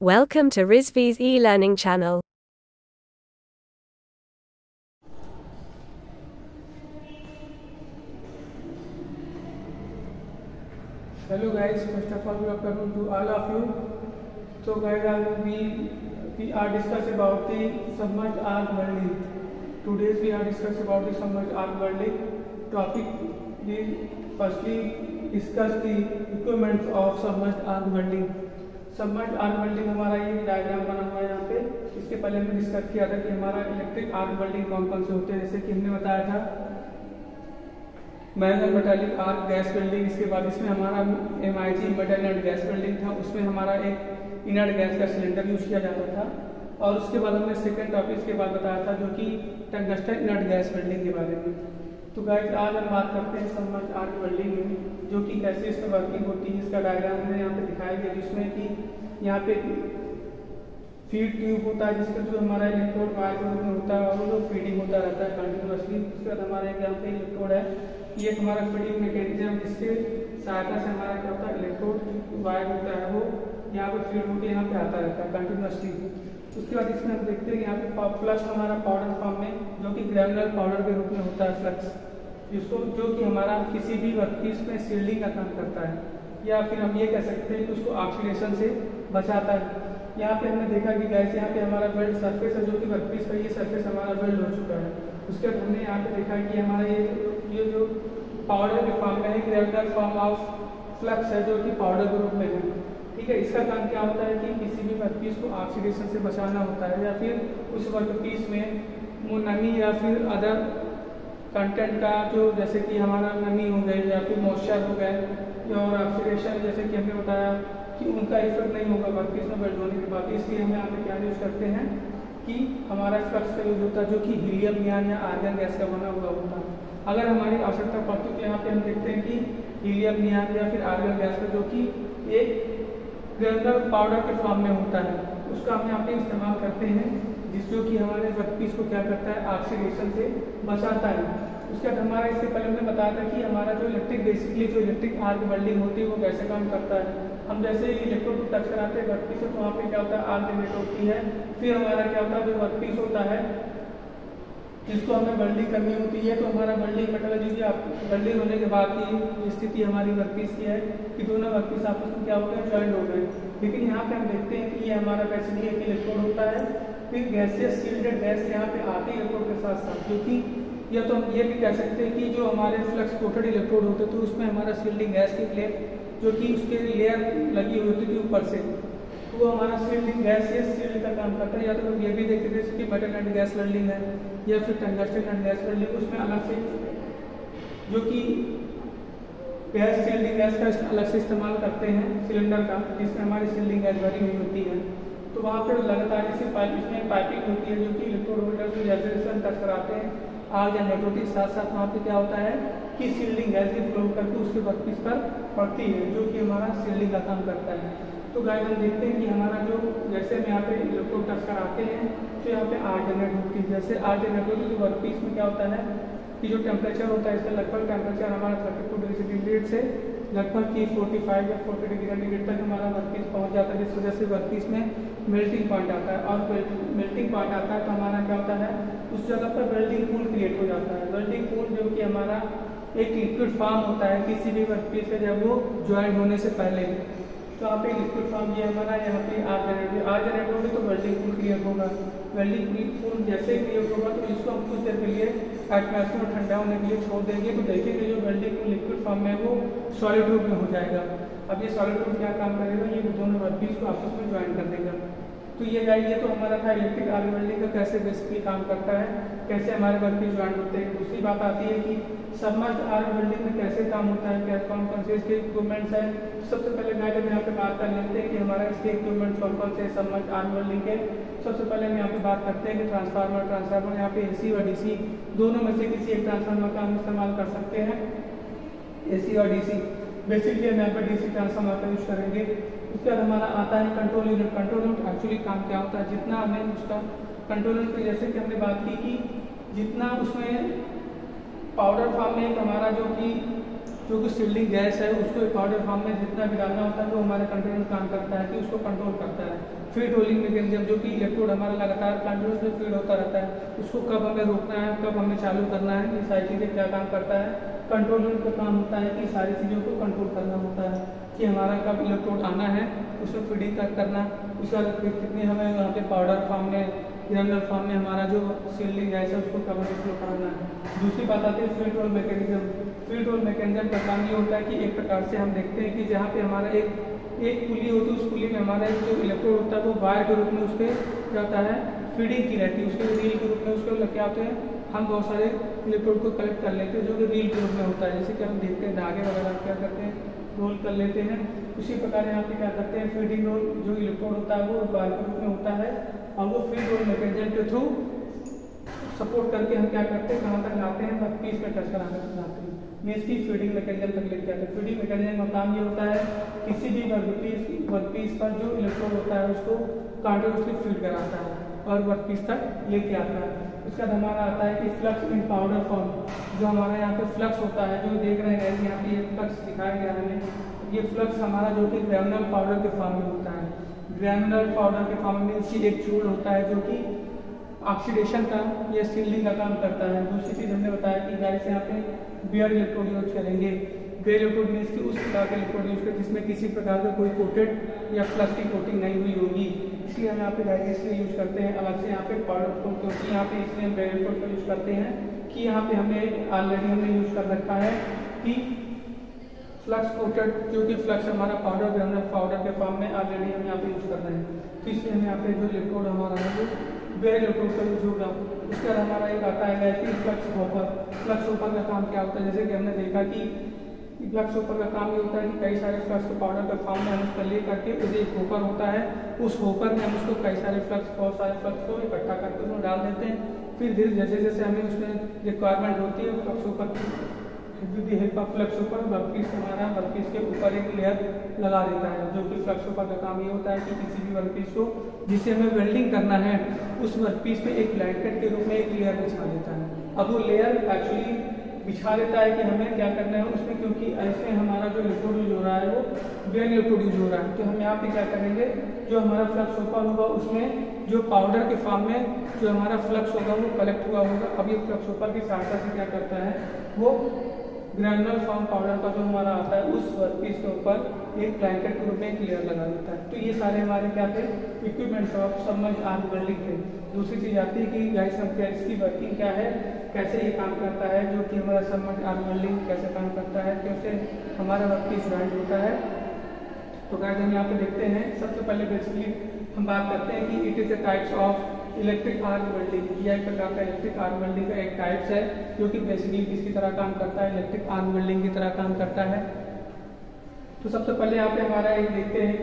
Welcome to Rizvi's e-learning channel. Hello guys, first of all welcome to all of you. So guys, we are discuss about the submerged arc welding. Today we are discuss about the submerged arc welding topic. We firstly discuss the equipments of submerged arc welding. Submerged arc welding हमारा ये diagram बना हुआ है यहाँ पे। इसके पहले हमने डिस्कस किया था कि हमारा इलेक्ट्रिक आर्क वेल्डिंग कौन कौन से होते हैं, जैसे कि हमने बताया था manual metallic arc gas welding. इसके बाद इसमें हमारा MIG metal inert gas welding था, उसमें हमारा एक इनर्ट गैस का सिलेंडर यूज किया जाता था। और उसके बाद हमने सेकेंड टॉपिक के बाद बताया था जो कि टंगस्टन इनर्ट गैस वेल्डिंग के बारे में। तो गाइस आज हम बात करते हैं सबमर्ज्ड आर्क वेल्डिंग में, जो कि कैसे इसका वर्किंग होती है। इसका डायग्राम हमने यहाँ पे दिखाया गया, जिसमें कि यहाँ पे फीड ट्यूब होता है जिसका जो हमारा इलेक्ट्रोड वायर के रूप में होता है और वो फीडिंग होता रहता है कंटिन्यूअसली। उसके बाद हमारा यहाँ पे इलेक्ट्रोड है, ये हमारा फीडिंग मैकेनिज्म, जिसके सहायता से हमारा क्या होता है इलेक्ट्रोड वायर होता है वो यहाँ पे फीड होकर यहाँ पे आता रहता है कंटिन्यूअसली। उसके बाद इसमें हम देखते हैं कि यहाँ पे फ्लक्स हमारा पाउडर फॉर्म में, जो कि ग्रेनुलर पाउडर के रूप में होता है फ्लक्स, जिसको जो कि हमारा किसी भी वर्कपीस में शील्डिंग का काम करता है, या फिर हम ये कह सकते हैं कि उसको ऑक्सीडेशन से बचाता है। यहाँ पे हमने देखा कि गैस यहाँ पे हमारा वेल्ड सरफेस है, जो कि वर्कपीस का ये सरफेस हमारा वेल्ड हो चुका है। उसके बाद हमने यहाँ पे देखा कि हमारा ये जो पाउडर के फॉर्म में है, ग्रेनुलर फॉर्म ऑफ फ्लक्स है, जो कि पाउडर के रूप में है। ठीक है, इसका काम क्या होता है कि किसी भी वर्कपीस को ऑक्सीडेशन से बचाना होता है, या फिर उस वर्कपीस में नमी या फिर अदर कंटेंट का जो, जैसे कि हमारा नमी हो गए या फिर मॉइस्चर हो गए और ऑक्सीडेशन, जैसे कि हमने बताया कि उनका इफेक्ट नहीं होगा वर्कपीस में वेल्ड होने के बाद। इसलिए हम यहाँ पे क्या यूज करते हैं कि हमारा फ्लक्स का यूज होता है, जो कि हीलियम नियॉन या आर्गन गैस का बना हुआ होता है। अगर हमारी आवश्यकता पड़ती है तो यहाँ पे हम देखते हैं कि हीलियम नियॉन या फिर आर्गन गैस का, जो कि एक ग्रेनुलर पाउडर के फॉर्म में होता है, उसका हम यहाँ पे इस्तेमाल करते हैं, जो कि हमारे वर्कपीस को क्या करता है ऑक्सीडेशन से बचाता है। उसके बाद हमारा इससे पहले हमने बताया था कि हमारा जो बेसिकली जो इलेक्ट्रिक आर्क वेल्डिंग होती है वो कैसे काम करता है। हम जैसे ही इलेक्ट्रोड को टच कराते हैं वर्कपीस से, तो वहाँ पे क्या होता है आर्क जनरेट होती है। फिर हमारा क्या होता है जो वर्कपीस होता है जिसको हमें वेल्डिंग करनी होती है, तो हमारा वेल्डिंग मतलब वेल्डिंग होने के बाद की स्थिति हमारी वर्कपीस की है कि दोनों वर्कपीस आपस में क्या हो गए ज्वाइंट हो गए। लेकिन यहाँ पे हम देखते हैं कि ये हमारा बेसिकली एक इलेक्ट्रोड होता है, फिर गैसेस शील्डेड गैस यहाँ पे आती है इलेक्ट्रोड के साथ साथ, जो कि या तो हम ये भी कह सकते हैं कि जो हमारे फ्लक्स कोटेड इलेक्ट्रोड होते थे उसमें हमारा शील्डिंग गैस की प्लेट, जो कि उसके लेयर लगी हुई होती थी ऊपर से, तो वो हमारा शील्डिंग गैस या शील्ड का काम करता है। या तो हम ये भी देखते थे कि मेटल इनर्ट गैस वेल्डिंग है या फिर टंगस्टन इनर्ट गैस वेल्डिंग, उसमें अलग से जो कि गैस शील्डिंग गैस का अलग से इस्तेमाल करते हैं सिलेंडर का, जिसमें हमारी शील्डिंग गैस भरी हुई होती है। तो वहाँ पर लगातार इसी इसमें पाइपिंग होती है, जो कि इलेक्ट्रोड होल्डर से जैसे टच कराते हैं आग जनरेट होती है। साथ साथ वहाँ पे क्या होता है कि शील्डिंग गैस की फ्लो करके उसके वर्कपीस पर पड़ती है, जो कि हमारा शील्डिंग का काम करता है। तो गाइस हम देखते हैं कि हमारा जो जैसे हम यहाँ पे इलेक्ट्रोड टच कराते हैं तो यहाँ पे आग जनरेट होती है। जैसे आग जनरेट होती है तो वर्कपीस में क्या होता है कि जो टेम्परेचर होता है, इसका लगभग टेम्परेचर हमारा 32 डिग्री सेंटीग्रेड से लगभग की 45 या 40 डिग्री सेंटीग्रेड तक हमारा वर्कपीस पहुँच जाता है, जिस वजह से वर्कपीस में मेल्टिंग पॉइंट आता है। और मेल्टिंग पॉइंट आता है तो हमारा क्या होता है उस जगह पर वेल्डिंग पूल क्रिएट हो जाता है। वेल्डिंग पूल जो कि हमारा एक लिक्विड फॉर्म होता है किसी भी वर्कपीस से जब वो ज्वाइन होने से पहले, तो यहाँ पे लिक्विड फॉर्म ये हमारा यहाँ पे आग जनरेट होगी तो वेल्डिंग पूल क्रिएट होगा। वेल्डिंग पूल जैसे ही क्रिएट होगा तो इसको हम कुछ देर के लिए एटमॉस्फेयर में ठंडा होने के लिए छोड़ देंगे, तो देखेंगे जो वेल्डिंग पूल लिक्विड फॉर्म में वो सॉलिड रूप में हो जाएगा। अब ये सॉलिड रूप क्या काम करेगा, ये दोनों वर्कपीस को आपस में ज्वाइन कर देगा। तो ये गाइस ये तो हमारा था इलेक्ट्रिक आर्क वेल्डिंग का कैसे बेसिकली काम करता है, कैसे हमारे वर्कपीस ज्वाइन होते हैं। दूसरी बात आती है कि सबमर्ज्ड आर्क वेल्डिंग में कैसे काम होता है, क्या कौन कौन से इसके इक्विपमेंट्स हैं। सबसे पहले गाइस हम यहाँ पे बात कर लेते हैं कि हमारा इसके इक्विपमेंट्स कौन कौन से सबमर्ज्ड आर्क वेल्डिंग के। सबसे पहले हम यहाँ पे बात करते हैं कि ट्रांसफार्मर यहाँ पे AC और DC दोनों में से किसी एक ट्रांसफार्मर का हम इस्तेमाल कर सकते हैं, AC और DC। बेसिकली हम यहाँ पे DC ट्रांसफार्मर का यूज करेंगे। उसके बाद हमारा आता है control unit. Control unit actually काम क्या होता है, जितना हमें उसका कंट्रोल यूनिट, जैसे कि हमने बात की कि जितना उसमें पाउडर फॉर्म में हमारा जो कि शील्डिंग गैस है उसको पाउडर फॉर्म में जितना भी डालना होता है वो हमारे कंट्रोल यूनिट काम करता है कि उसको कंट्रोल करता है। फीड होल्डिंग मैकेनिज्म, जो कि इलेक्ट्रोड हमारा लगातार कंटिन्यूसली फीड होता रहता है, उसको कब हमें रोकना है, कब हमें चालू करना है, ये सारी चीज़ें क्या काम करता है, कंट्रोल यूनिट का काम होता है कि सारी चीज़ों को कंट्रोल करना होता है कि हमारा कब इलेक्ट्रोड आना है, उसमें फीडिंग कब करना, उसके बाद फिर कितनी हमें यहाँ पे पाउडर फॉर्म में, ग्रैनुलर फॉर्म में हमारा जो सील्डिंग गैस है उसको कब हमें फ्लो कराना है। दूसरी बात आती है feed roll mechanism. Feed roll mechanism का काम ये होता है कि एक प्रकार से हम देखते हैं कि जहाँ पे हमारा एक पुली होती है, उस पुली में हमारा जो इलेक्ट्रोड होता है वो वायर के रूप में उस पर क्या होता है, फीडिंग की रहती है, उसके रील के रूप में उसको लग के आते हैं, हम बहुत सारे इलेक्ट्रोड को कलेक्ट कर लेते हैं जो कि रील के रूप में होता है, जैसे कि हम देखते हैं धागे वगैरह क्या करते हैं, रोल कर लेते हैं। उसी प्रकार यहाँ पे क्या करते हैं, फीडिंग रोल जो इलेक्ट्रोड होता है वो वायर के रूप में होता है और वो फीड रोल मैकेनिज्म के थ्रू सपोर्ट करके हम क्या करते हैं, कहाँ तक लाते हैं, वर्कपीस में टच करा कर लाते हैं, मीन्स की फीडिंग मैकेनिज्म तक लेके आते हैं। फीडिंग मैकेनिज्म का काम ये होता है किसी भी वर्कपीस पर जो इलेक्ट्रोड होता है उसको कंटिन्यूसली फीड कराता है और वर्कपीस तक लेके आता है। उसका हमारा आता है कि फ्लक्स इन पाउडर फॉर्म, जो हमारा यहाँ पे फ्लक्स होता है, जो देख रहे हैं यहाँ पे ये फ्लक्स दिखाया गया है हमें, ये फ्लक्स हमारा जो कि ग्रैनुलर पाउडर के फॉर्म में होता है। ग्रैनुलर पाउडर के फॉर्म में इसकी एक चूड़ होता है जो कि ऑक्सीडेशन का या सील्डिंग का काम करता है। दूसरी चीज़ हमने बताया कि गाइस यहाँ पे बेयर इलेक्ट्रोड यूज करेंगे। बेयर इलेक्ट्रोड मीन्स की उस प्रकार के इलेक्ट्रोड यूज करें जिसमें किसी प्रकार का कोई कोटेड या प्लस की कोटिंग नहीं हुई होगी, इसलिए हम यहाँ पे गाइस इसलिए यूज करते हैं अलग से यहाँ पे पाउडर को, क्योंकि यहाँ पे इसलिए हम बेयर इलेक्ट्रोड का यूज करते हैं कि यहाँ पे हमने ऑलरेडी हमने यूज कर रखा है कि फ्लक्स कोटेड, जो कि फ्लक्स हमारा पाउडर ग्रैनुलर पाउडर के फॉर्म में ऑलरेडी हम यहाँ पे यूज कर रहे हैं, तो इसलिए हम यहाँ पे जो इलेक्ट्रोड हमारा है वो बेयर इलेक्ट्रोड का यूज होगा। उसके बाद हमारा एक आता है कि फ्लक्स होपर। फ्लक्स होपर का काम क्या होता है, जैसे कि हमने देखा कि फ्लक्स होपर का काम ये होता है कि कई सारे फ्लक्स को पाउडर के फॉर्म में हम उसका ले करके उसे एक होपर होता है, उस होपर में हम उसको कई सारे फ्लक्स, बहुत सारे फ्लक्स को इकट्ठा करके उसमें डाल देते हैं, फिर धीरे जैसे जैसे हमें उसमें रिक्वायरमेंट होती है फ्लक्स होपर की, with the help of flux hopper workpiece हमारा वर्कपीस के ऊपर एक लेयर लगा देता है, जो कि फ्लक्स होपर का काम ये होता है कि किसी भी वर्कपीस को जिसे हमें वेल्डिंग करना है उस वर्कपीस पे एक ब्लैंकेट के रूप में एक लेयर बिछा देता है। अब वो लेयर एक्चुअली बिछा देता है कि हमें क्या करना है उसमें, क्योंकि ऐसे हमारा जो इलेक्ट्रोड यूज हो रहा है वो बेयर इलेक्ट्रोड यूज हो रहा है, तो हम यहाँ पे क्या करेंगे, जो हमारा फ्लक्स होपर होगा उसमें जो पाउडर के फॉर्म में जो हमारा फ्लक्स होगा वो कलेक्ट हुआ होगा। अब ये फ्लक्स होपर की सहायता से क्या करता है, वो ग्रैनुलर फॉर्म पाउडर का जो हमारा आता है उस वर्कपीस के ऊपर एक ब्लैंकेट के रूप में एक लेयर लगा देता है। तो ये सारे हमारे क्या थे, equipments of submerged arm welding थे। दूसरी चीज़ आती है कि गाइस हम क्या इसकी वर्किंग क्या है, कैसे ये काम करता है, जो कि हमारा सबमर्ज्ड आर्म वेल्डिंग कैसे काम करता है, कैसे हमारा वर्कपीस वेल्ड होता है। तो गाइस हम यहाँ पे देखते हैं, सबसे पहले बेसिकली हम बात करते हैं कि it is the types of electric arc welding. यह एक प्रकार का इलेक्ट्रिक आर्क वेल्डिंग का एक टाइप्स है जो कि बेसिकली किसकी तरह काम करता है, इलेक्ट्रिक आर्क वेल्डिंग की तरह काम करता है। तो सबसे पहले यहाँ पे हमारा एक देखते हैं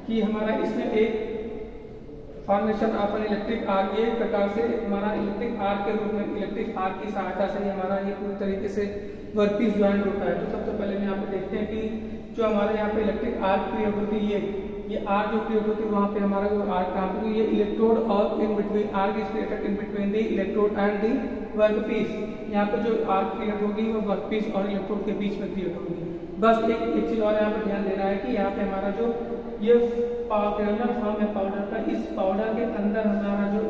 कि हमारा इसमें एक formation of an electric arc, ये एक प्रकार से हमारा इलेक्ट्रिक आर्क के रूप में इलेक्ट्रिक आर्क की सहायता से हमारा ये पूरी तरीके से वर्कपीस ज्वाइंट होता है। तो सबसे पहले हम यहाँ पे देखते हैं कि जो हमारे यहाँ पे इलेक्ट्रिक आर्क क्रिएट होती है, ये आर्क जो क्रिएट होती है वहाँ पे हमारा जो आर्क काम होती है, ये इलेक्ट्रोड और in between arc is created in between the electrode and the workpiece. यहाँ पे जो आर्क क्रिएट होगी वो वर्कपीस और इलेक्ट्रोड के बीच में क्रिएट होगी। बस एक चीज और यहाँ पे ध्यान देना है कि यहाँ पे हमारा जो ये ग्रैनुलर फॉर्म है पाउडर का, इस पाउडर के अंदर हमारा जो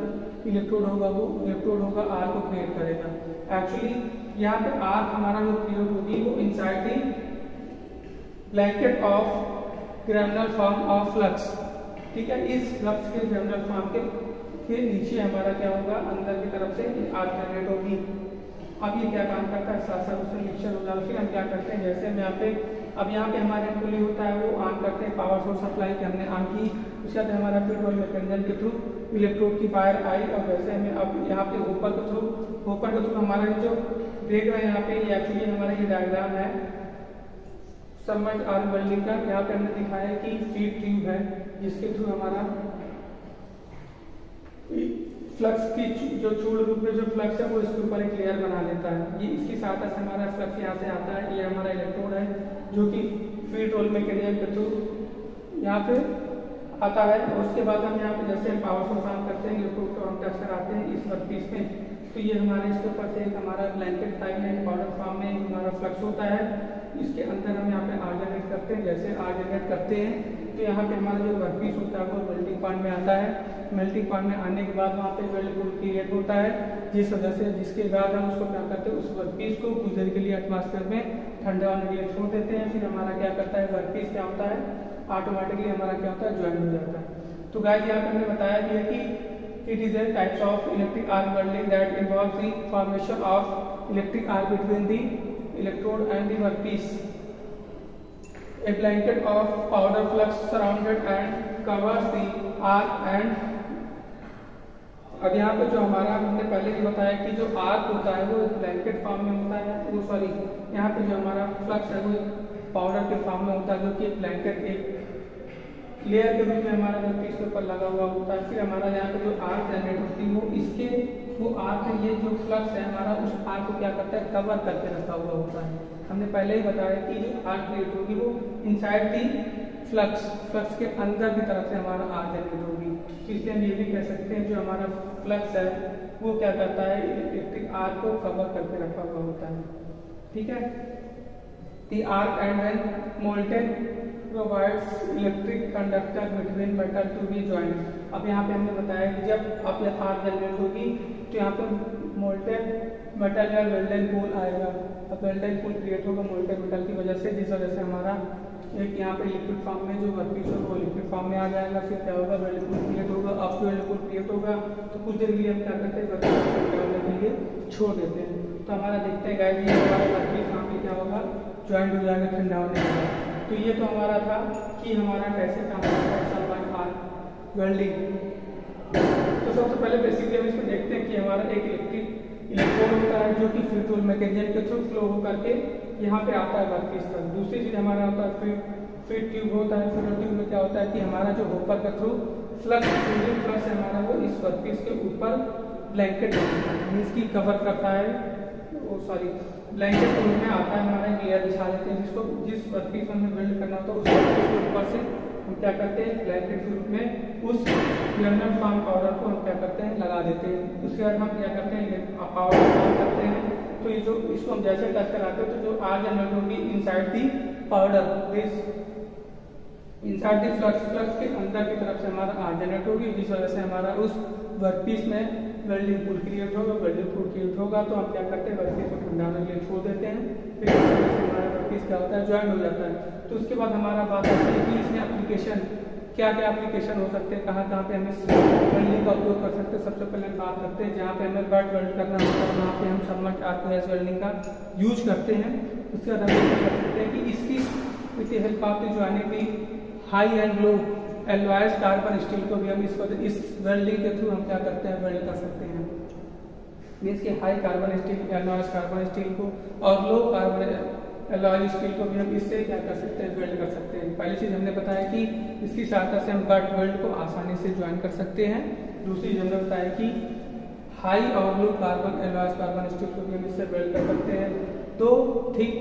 इलेक्ट्रोड होगा वो इलेक्ट्रोड होगा आर्क को क्रिएट करेगा। एक्चुअली यहाँ पे आर्क हमारा जो क्रिएट होगी वो inside the blanket of granular form of flux, ठीक है। इस फ्लक्स के ग्रैनुलर फॉर्म के नीचे हमारा क्या होगा, अंदर की तरफ से आर्क जनरेट होगी। अब ये क्या काम करता है, साथ साथ उससे मिक्सचर हो जाएगा। फिर हम क्या करते हैं, जैसे हम यहाँ पे अब यहाँ पे हमारे पुली होता है वो ऑन करते हैं, पावर सोर्स सप्लाई की हमने ऑन की, उसके बाद हमारा फीड रोल मैकेनिज्म के थ्रू इलेक्ट्रोड की वायर आई और वैसे हमें अब यहाँ पे ऊपर के थ्रू हमारा जो देख रहे हैं यहाँ पे एक्चुअली हमारा ये डायग्राम है सबमर्ज्ड आर्क वेल्डिंग का। यहाँ पे हमने दिखाया है कि फीड ट्यूब है जिसके थ्रू हमारा फ्लक्स की जो चूड़ रूप में जो फ्लक्स है वो इसके ऊपर एक लेयर बना लेता है। ये इसकी सहायता से हमारा फ्लक्स यहाँ से आता है, ये हमारा इलेक्ट्रोड है जो कि फीड रोल मैकेनिज्म के थ्रू यहाँ पे आता है। और उसके बाद हम यहाँ पे जैसे पावर सोर्स ऑन करते हैं, इलेक्ट्रोड को हम टच कराते हैं इस वर्कपीस में, तो ये हमारे इसके ऊपर से एक हमारा ब्लैंकेट टाइप में पाउडर फॉर्म में हमारा फ्लक्स होता है। इसके अंदर हम यहाँ पे आर जनरेट करते हैं, जैसे आर जनरेट करते हैं तो यहाँ पे हमारा जो वर्कपीस होता है वो मेल्टिंग पॉइंट में आता है। मेल्टिंग पॉइंट में आने के बाद वहाँ पे वेल्ड पूल क्रिएट होता है, जिस वजह से जिसके बाद हम उसको क्या करते हैं, उस वर्कपीस को कुछ देर के लिए एटमॉस्फेयर में ठंडा होने के लिए छोड़ देते हैं। फिर हमारा क्या करता है, वर्कपीस क्या होता है, ऑटोमेटिकली हमारा क्या होता है, ज्वाइन हो जाता है। तो गाइस यहाँ पे हमने बताया भी है कि it is a types of electric arc welding that involves the formation of electric arc between the electrode and the workpiece. A blanket of powder flux surrounded and covers the arc and अब यहाँ पे जो हमारा हमने पहले भी बताया कि जो आर्क होता है वो ब्लैंकेट फॉर्म में होता है, वो सॉरी यहाँ पे जो हमारा फ्लक्स है वो पाउडर के फॉर्म में होता है, जो कि एक ब्लैंकेट एक लेयर के रूप में हमारा वर्कपीस के ऊपर लगा हुआ होता है। फिर हमारा यहाँ पे जो आर्क जनरेट होती है वो इसके वो आर्क है, ये जो फ्लक्स है हमारा उस आर्क को क्या करता है, कवर करके रखा हुआ होता है। हमने पहले ही बताया कि जो आर्क क्रिएट होगी वो इनसाइड दी फ्लक्स के अंदर की तरफ से हमारा आर्क जनरेट होगी। इसलिए हम ये भी कह सकते हैं जो हमारा फ्लक्स है वो क्या करता है, इलेक्ट्रिक आर्क को कवर करके रखा हुआ होता है। ठीक है, the arc and when molten provides electric conductor between metal to be joint. अब यहाँ पे हमने बताया कि जब आप आर्क जनरेट होगी तो यहाँ पे मोल्टेन मेटल या वेल्डेन पूल आएगा। अब वेल्डेन पूल क्रिएट होगा मोल्टेन मेटल की वजह से, जिस वजह से हमारा एक यहाँ पे लिक्विड फॉर्म में जो वर्कपीस होगा वो लिक्विड फॉर्म में आ जाएगा। फिर क्या होगा, वेल्ड पूल क्रिएट होगा। अब वेल्ड पूल क्रिएट होगा तो कुछ देर के लिए हम क्या करते हैं, वर्कपीस को करने के लिए छोड़ देते हैं। तो हमारा देखते हैं गाइस, ये हमारा वर्कपीस यहाँ पे क्या होगा, ज्वाइंट हो जाएगा ठंडा होने के बाद। तो ये तो हमारा था कि हमारा कैसे काम करता है सल्फाइड आर्क वेल्डिंग। तो सबसे पहले बेसिकली हम इसको देखते हैं कि हमारा एक इलेक्ट्रोड होता है जो कि फीड टूल मैकेनिज्म के थ्रू फ्लो हो करके यहाँ पे आता है वर्कपीस तक। दूसरी चीज हमारा होता है फीड ट्यूब होता है। फीड ट्यूब में क्या होता है कि हमारा जो होपर के थ्रू फ्लक्स हमारा वो इस वर्कपीस के ऊपर ब्लैंकेट इसकी कवर करता है, वो सॉरी ब्लैंकेट के रूप में आता है, हमारा एक लेयर बिछा लेते हैं जिसको जिस वर्कपीस में हमें वेल्ड करना होता है उस वर्कपीस के ऊपर से हम क्या करते हैं, ब्लैंकेट के रूप में उस जनरल फॉर्म पाउडर को हम क्या करते हैं, लगा देते हैं। उसके बाद हम क्या करते हैं, पाउडर काम करते हैं। तो ये जो इसको हम जैसे टच कराते हैं तो जो आर्क जनरेट होगी inside the powder, this inside the flux के अंदर की तरफ से हमारा आर्क जनरेट होगी, जिस वजह से हमारा उस वर्कपीस में वेल्डिंग पूल क्रिएट होगा। वेल्डिंग पूल क्रिएट होगा तो हम क्या करते हैं, वर्कपीस को ठंडा होने के लिए छोड़ देते हैं। फिर हमारा वर्कपीस क्या होता है, ज्वाइंट हो जाता है। तो उसके बाद हमारा बात आती है कि इसमें एप्लीकेशन क्या क्या एप्लीकेशन हो सकते हैं, कहाँ कहाँ पे हम इस वेल्डिंग का उपयोग कर सकते हैं। सबसे पहले हम बात करते हैं जहाँ पे हमें बट वेल्ड करना होता है, वहाँ पे हम सबमर्ज्ड आर्क वेल्डिंग का यूज करते हैं। उसके बाद हम ये कर सकते हैं कि इसकी with the help of the joining the high and low alloys carbon steel को भी हम इस वेल्डिंग के थ्रू हम क्या करते हैं, वेल्ड कर सकते हैं। मीन्स कि high carbon steel alloys carbon steel को और लो कार्बन एलॉय स्टील को भी हम इससे क्या कर सकते हैं, वेल्ड कर सकते हैं। पहली चीज हमने बताया कि इसकी सहायता से हम बट वेल्ड को आसानी से ज्वाइन कर सकते हैं। दूसरी चीज हमने बताया कि हाई और low carbon alloy carbon steel को भी हम इससे वेल्ड कर सकते हैं। दो थिक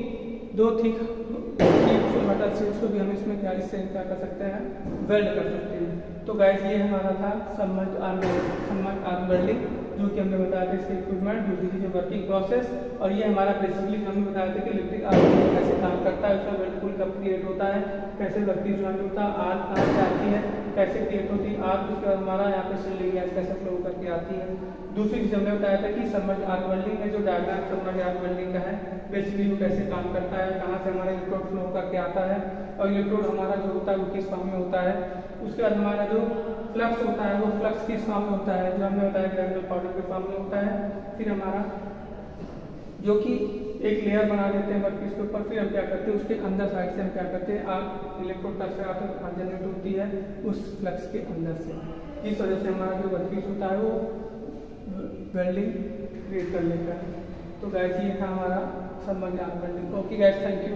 मेटल शीट्स को भी हम इसमें इससे क्या कर सकते हैं, वेल्ड कर सकते हैं। तो गाइस ये हमारा था सबमर्ज्ड आर्क वेल्डिंग, जो कि हमने बताया था इसके इक्विपमेंट, दूसरी चीज वर्किंग प्रोसेस, और ये हमारा बेसिकली हमने बताया था कि इलेक्ट्रिक आर्क कैसे काम करता है, उसका वेल्ड पूल कब क्रिएट होता है, कैसे वर्कपीस ज्वाइन होता है, आर्क कहाँ से आती है, कैसे क्रिएट होती है आर्क, उसके बाद हमारा यहाँ पे सिलिंग गैस कैसे फ्लो करके आती है। दूसरी चीज हमने बताया था कि सबमर्ज्ड आर्क वेल्डिंग में जो डायग्राम सबमर्ज्ड आर्क वेल्डिंग का है, बेसिकली वो कैसे काम करता है, कहाँ से हमारा इलेक्ट्रोड फ्लो करके आता है, और इलेक्ट्रोड हमारा जो होता है वो किस फॉर्म में होता है। उसके बाद हमारा जो फ्लक्स होता है वो फ्लक्स किस फॉर्म में होता है, जो हमने बताया ग्रेनुलर पाउडर के फॉर्म में होता है। फिर हमारा जो कि एक लेयर बना देते हैं वर्कपीस के ऊपर, फिर हम क्या करते हैं उसके अंदर साइड से हम क्या करते हैं, आर्क इलेक्ट्रोड टच कराते हैं, आर्क जनरेट होती है उस फ्लक्स के अंदर से। इस वजह से हमारा जो वर्कपीस होता है वो वेल्डिंग क्रिएट कर लेता है। तो गाइस ये था हमारा submerged arc welding. Okay guys, thank you.